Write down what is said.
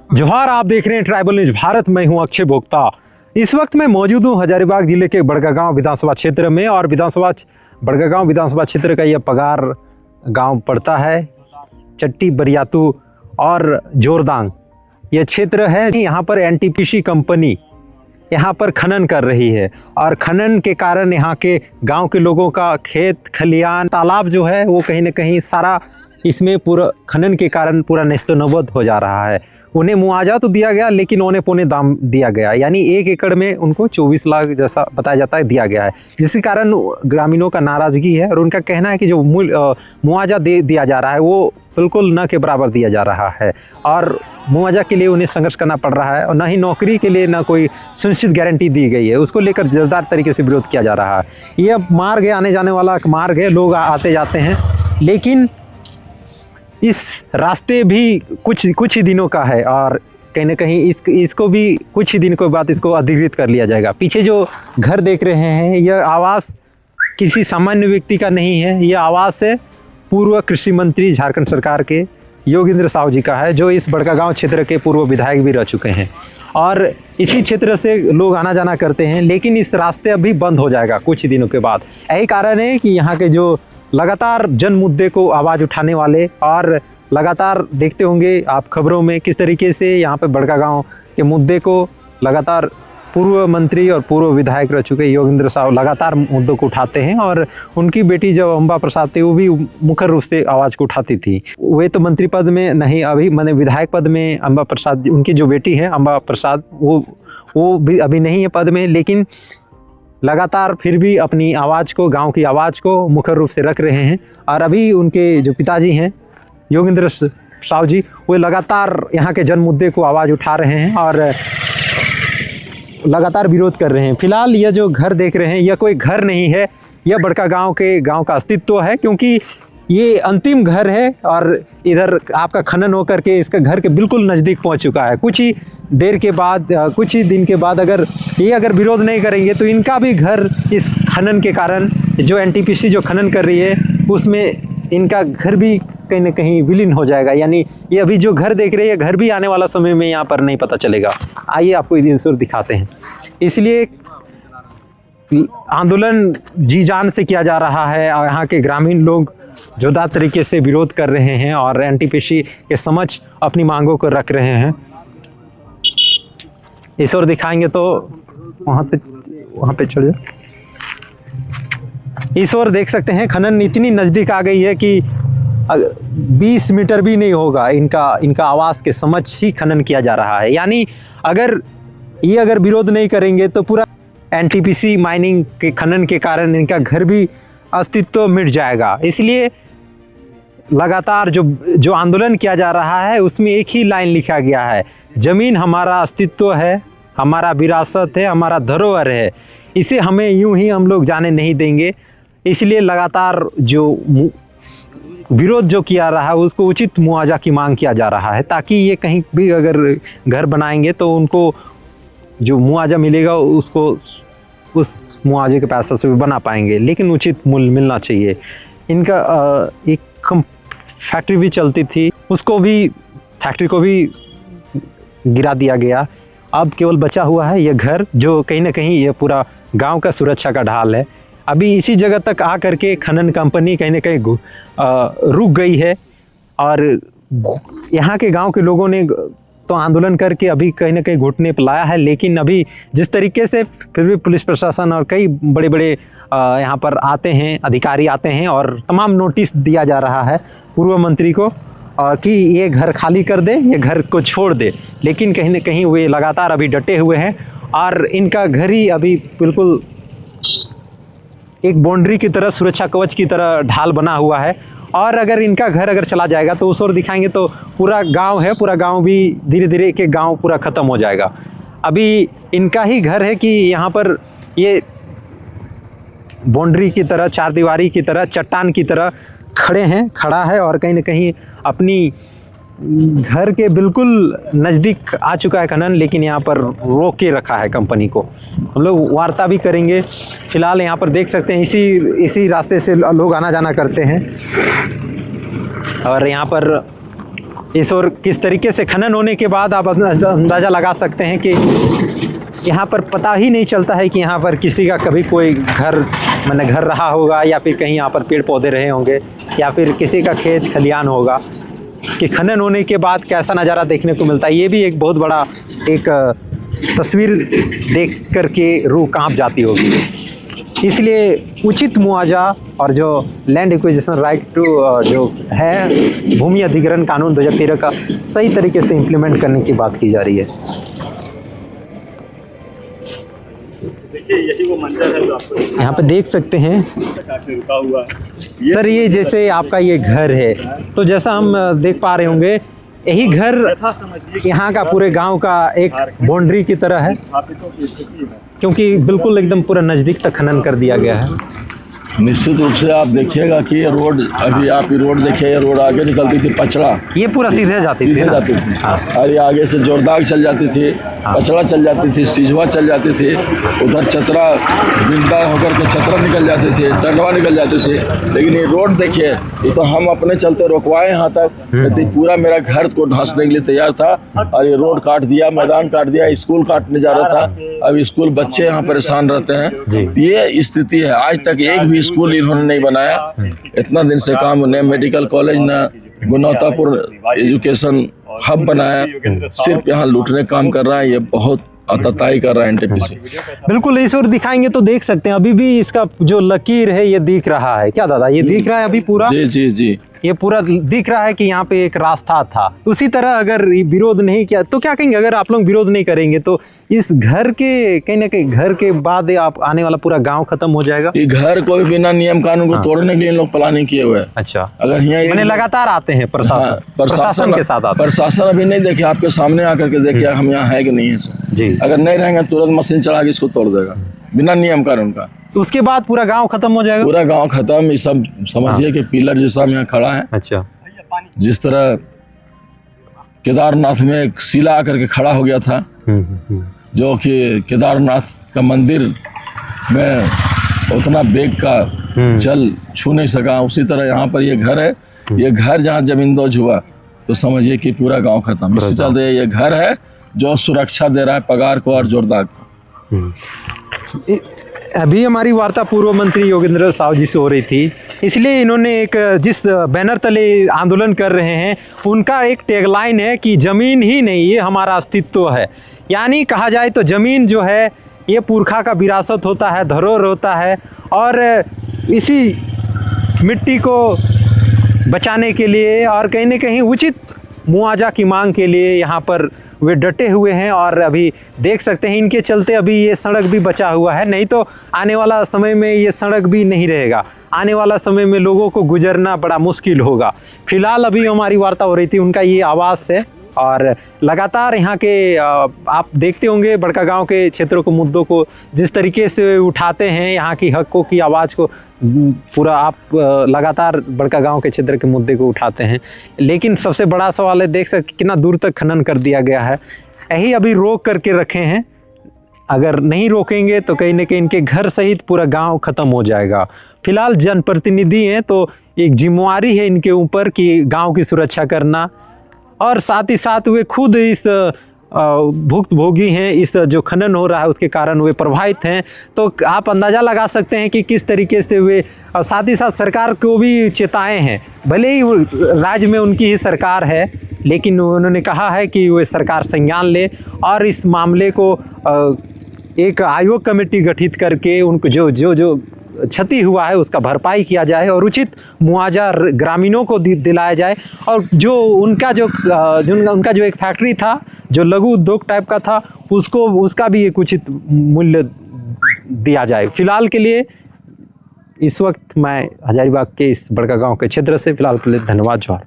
जोहार, आप देख रहे हैं ट्राइबल न्यूज भारत। मैं हूं अक्षय भोक्ता। इस वक्त मैं मौजूद हूं हजारीबाग जिले के बड़कागांव विधानसभा क्षेत्र में और बड़कागांव विधानसभा क्षेत्र का यह पगार गांव पड़ता है। चट्टी, बरियातू और जोरदांग यह क्षेत्र है। यहाँ पर एनटीपीसी कंपनी यहाँ पर खनन कर रही है और खनन के कारण यहाँ के गांव के लोगों का खेत खलियान तालाब जो है वो कहीं ना कहीं सारा इसमें पूरा खनन के कारण पूरा नेस्तनाबूद हो जा रहा है। उन्हें मुआवजा तो दिया गया लेकिन औने पौने दाम दिया गया, यानी 1 एकड़ में उनको 24 लाख जैसा बताया जाता है दिया गया है, जिसके कारण ग्रामीणों का नाराज़गी है और उनका कहना है कि जो मुआवजा दिया जा रहा है वो बिल्कुल न के बराबर दिया जा रहा है और मुआवजा के लिए उन्हें संघर्ष करना पड़ रहा है और न ही नौकरी के लिए न कोई सुनिश्चित गारंटी दी गई है। उसको लेकर जोरदार तरीके से विरोध किया जा रहा है। यह मार्ग है, आने जाने वाला मार्ग है, लोग आते जाते हैं, लेकिन इस रास्ते भी कुछ ही दिनों का है और कहीं ना कहीं इसको भी कुछ ही दिन के बाद इसको अधिकृत कर लिया जाएगा। पीछे जो घर देख रहे हैं यह आवास किसी सामान्य व्यक्ति का नहीं है, यह आवास है पूर्व कृषि मंत्री झारखंड सरकार के योगेंद्र साहू जी का है, जो इस बड़कागांव क्षेत्र के पूर्व विधायक भी रह चुके हैं और इसी क्षेत्र से लोग आना जाना करते हैं। लेकिन इस रास्ते अभी बंद हो जाएगा कुछ ही दिनों के बाद। यही कारण है कि यहाँ के जो लगातार जन मुद्दे को आवाज़ उठाने वाले और लगातार देखते होंगे आप खबरों में किस तरीके से यहाँ पे बड़कागांव के मुद्दे को लगातार पूर्व मंत्री और पूर्व विधायक रह चुके योगेंद्र साहू लगातार मुद्दों को उठाते हैं और उनकी बेटी जब अम्बा प्रसाद थी वो भी मुख्य रूप से आवाज़ को उठाती थी। वे तो मंत्री पद में नहीं, अभी मैंने विधायक पद में अम्बा प्रसाद, उनकी जो बेटी है अम्बा प्रसाद, वो भी अभी नहीं है पद में, लेकिन लगातार फिर भी अपनी आवाज़ को, गांव की आवाज़ को मुख्य रूप से रख रहे हैं। और अभी उनके जो पिताजी हैं योगेंद्र साहू जी, वो लगातार यहाँ के जन मुद्दे को आवाज़ उठा रहे हैं और लगातार विरोध कर रहे हैं। फिलहाल यह जो घर देख रहे हैं यह कोई घर नहीं है, यह बड़कागांव के गांव का अस्तित्व है, क्योंकि ये अंतिम घर है और इधर आपका खनन होकर के इसका घर के बिल्कुल नज़दीक पहुंच चुका है। कुछ ही देर के बाद, कुछ ही दिन के बाद अगर विरोध नहीं करेंगे तो इनका भी घर इस खनन के कारण, जो एनटीपीसी जो खनन कर रही है उसमें इनका घर भी कहीं ना कहीं विलीन हो जाएगा। यानी ये अभी जो घर देख रहे हैं घर भी आने वाला समय में यहाँ पर नहीं पता चलेगा। आइए आपको इधर दिखाते हैं। इसलिए आंदोलन जी जान से किया जा रहा है और यहाँ के ग्रामीण लोग जोरदार तरीके से विरोध कर रहे हैं और एनटीपीसी के समक्ष अपनी मांगों को रख रहे हैं। इस ओर दिखाएंगे तो वहाँ पे चढ़ जाओ। इस ओर देख सकते हैं खनन इतनी नज़दीक आ गई है कि 20 मीटर भी नहीं होगा, इनका आवास के समक्ष ही खनन किया जा रहा है। यानी अगर विरोध नहीं करेंगे तो पूरा एनटीपीसी माइनिंग के खनन के कारण इनका घर भी अस्तित्व मिट जाएगा। इसलिए लगातार जो आंदोलन किया जा रहा है उसमें एक ही लाइन लिखा गया है, ज़मीन हमारा अस्तित्व है, हमारा विरासत है, हमारा धरोहर है, इसे हमें यूं ही हम लोग जाने नहीं देंगे। इसलिए लगातार जो विरोध जो किया रहा है उसको उचित मुआवजा की मांग किया जा रहा है, ताकि ये कहीं भी अगर घर बनाएंगे तो उनको जो मुआवजा मिलेगा उसको उस मुआवजे के पैसे से भी बना पाएंगे, लेकिन उचित मूल्य मिलना चाहिए। इनका एक फैक्ट्री भी चलती थी, फैक्ट्री को भी गिरा दिया गया। अब केवल बचा हुआ है यह घर, जो कहीं ना कहीं ये पूरा गांव का सुरक्षा का ढाल है। अभी इसी जगह तक आ करके खनन कंपनी कहीं ना कहीं रुक गई है और यहाँ के गांव के लोगों ने तो आंदोलन करके अभी कहीं ना कहीं घुटने पर लाया है। लेकिन अभी जिस तरीके से फिर भी पुलिस प्रशासन और कई बड़े बड़े यहाँ पर आते हैं, अधिकारी आते हैं और तमाम नोटिस दिया जा रहा है पूर्व मंत्री को कि ये घर खाली कर दे, ये घर को छोड़ दे, लेकिन कहीं ना कहीं वे लगातार अभी डटे हुए हैं और इनका घर ही अभी बिल्कुल एक बाउंड्री की तरह, सुरक्षा कवच की तरह ढाल बना हुआ है। और अगर इनका घर चला जाएगा तो उस ओर दिखाएंगे तो पूरा गांव है, पूरा गांव भी धीरे धीरे एक गांव पूरा ख़त्म हो जाएगा। अभी इनका ही घर है कि यहाँ पर ये बाउंड्री की तरह, चारदीवारी की तरह, चट्टान की तरह खड़ा है और कहीं ना कहीं अपनी घर के बिल्कुल नज़दीक आ चुका है खनन, लेकिन यहाँ पर रोक के रखा है कंपनी को। हम लोग वार्ता भी करेंगे। फिलहाल यहाँ पर देख सकते हैं इसी रास्ते से लोग आना जाना करते हैं और यहाँ पर इस और किस तरीके से खनन होने के बाद आप अंदाज़ा लगा सकते हैं कि यहाँ पर पता ही नहीं चलता है कि यहाँ पर किसी का कभी कोई घर मैंने घर रहा होगा या फिर कहीं यहाँ पर पेड़ पौधे रहे होंगे या फिर किसी का खेत खलियान होगा, कि खनन होने के बाद कैसा नज़ारा देखने को मिलता है। ये भी एक बहुत बड़ा एक तस्वीर देख कर के रूह कांप जाती होगी। इसलिए उचित मुआवजा और जो लैंड एक्विजिशन राइट टू जो है भूमि अधिग्रहण कानून 2013 का सही तरीके से इम्प्लीमेंट करने की बात की जा रही है। देखिए यही वो मंजर है जो आपको यहाँ पे देख सकते हैं काफी रुका हुआ है। सर, ये जैसे आपका ये घर है, तो जैसा हम देख पा रहे होंगे यही घर यहाँ का पूरे गांव का एक बाउंड्री की तरह है, क्योंकि बिल्कुल एकदम पूरा नज़दीक तक खनन कर दिया गया है। निश्चित रूप से आप देखिएगा कि ये रोड, अभी आप ये रोड देखिए, ये रोड आगे निकलती थी पचड़ा, ये पूरा सीधे जाती थी ना? हाँ। और ये आगे से जोरदाग चल जाती थी, पचड़ा चल जाती थी, सिजवा चल जाती थी, उधर चतरा बिंदा होकर के चतरा निकल जाते थे, टंडवा निकल जाते थे। लेकिन ये रोड देखिए, ये तो हम अपने चलते रोकवाए यहाँ तक, तो पूरा मेरा घर को ढांसने के लिए तैयार था और ये रोड काट दिया, मैदान काट दिया, स्कूल काटने जा रहा था। अब स्कूल बच्चे यहाँ परेशान रहते हैं। ये स्थिति है, आज तक एक भी स्कूल इन्होंने नहीं बनाया। इतना दिन से काम, न मेडिकल कॉलेज, न गुणवत्तापूर्ण एजुकेशन हब बनाया, सिर्फ यहाँ लूटने काम कर रहा है। ये बहुत आतताई कर रहा है एनटीपीसी। बिल्कुल, इस ओर दिखाएंगे तो देख सकते हैं अभी भी इसका जो लकीर है ये दिख रहा है। क्या दादा, ये दिख रहा है अभी पूरा? जी जी जी, ये पूरा दिख रहा है कि यहाँ पे एक रास्ता था। उसी तरह अगर विरोध नहीं किया तो क्या कहेंगे, अगर आप लोग विरोध नहीं करेंगे तो इस घर के कहीं ना कहीं घर के बाद आप आने वाला पूरा गांव खत्म हो जाएगा। ये घर को भी बिना नियम कानून को तोड़ने के लिए लोग प्लानिंग किए हुए हैं। अच्छा, अगर यहाँ लगातार आते हैं प्रशासन के साथ आते हैं। प्रशासन अभी नहीं देखे, आपके सामने आकर के देखिए हम यहाँ है कि नहीं है जी। अगर नहीं रहेंगे तुरंत मशीन चढ़ा के इसको तोड़ देगा बिना नियम कानून का। तो उसके बाद पूरा गांव खत्म हो जाएगा। पूरा गांव खत्म। ये सब समझिए कि पिलर जैसा यहाँ खड़ा है। अच्छा, जिस तरह केदारनाथ में एक शिला आकर के खड़ा हो गया था, जो कि केदारनाथ का मंदिर में उतना बेग का जल छू नहीं सका, उसी तरह यहाँ पर ये घर है। ये घर जहाँ जमींदोज हुआ तो समझिए कि पूरा गांव खत्म। इससे चलते ये घर है जो सुरक्षा दे रहा है पगार को और जोरदार को। अभी हमारी वार्ता पूर्व मंत्री योगेंद्र साहु जी से हो रही थी, इसलिए इन्होंने एक जिस बैनर तले आंदोलन कर रहे हैं उनका एक टैगलाइन है कि ज़मीन ही नहीं, ये हमारा अस्तित्व है। यानी कहा जाए तो ज़मीन जो है ये पुरखा का विरासत होता है, धरोहर होता है, और इसी मिट्टी को बचाने के लिए और कहीं न कहीं उचित मुआवजा की मांग के लिए यहाँ पर वे डटे हुए हैं। और अभी देख सकते हैं इनके चलते अभी ये सड़क भी बचा हुआ है, नहीं तो आने वाला समय में ये सड़क भी नहीं रहेगा। आने वाला समय में लोगों को गुजरना बड़ा मुश्किल होगा। फिलहाल अभी हमारी वार्ता हो रही थी, उनका ये आवाज़ है। और लगातार यहाँ के आप देखते होंगे बड़कागांव के क्षेत्रों को, मुद्दों को जिस तरीके से उठाते हैं, यहाँ की हकों की आवाज़ को पूरा आप लगातार बड़कागांव के क्षेत्र के मुद्दे को उठाते हैं। लेकिन सबसे बड़ा सवाल है, देख सकते कितना दूर तक खनन कर दिया गया है। यही अभी रोक करके रखे हैं, अगर नहीं रोकेंगे तो कहीं न कहीं इनके घर सहित पूरा गांव ख़त्म हो जाएगा। फिलहाल जनप्रतिनिधि हैं तो एक जिम्मेवारी है इनके ऊपर कि गांव की सुरक्षा करना, और साथ ही साथ वे खुद इस भुक्तभोगी हैं, इस जो खनन हो रहा है उसके कारण वे प्रभावित हैं। तो आप अंदाज़ा लगा सकते हैं कि किस तरीके से वे, साथ ही साथ सरकार को भी चेताए हैं। भले ही राज्य में उनकी ही सरकार है, लेकिन उन्होंने कहा है कि वे सरकार संज्ञान ले और इस मामले को एक आयोग कमेटी गठित करके उनको जो क्षति हुआ है उसका भरपाई किया जाए और उचित मुआवजा ग्रामीणों को दिलाया जाए। और जो उनका जो एक फैक्ट्री था जो लघु उद्योग टाइप का था, उसका भी एक उचित मूल्य दिया जाए। फिलहाल के लिए इस वक्त मैं हजारीबाग के इस बड़कागांव के क्षेत्र से फिलहाल के लिए धन्यवाद, जोहार।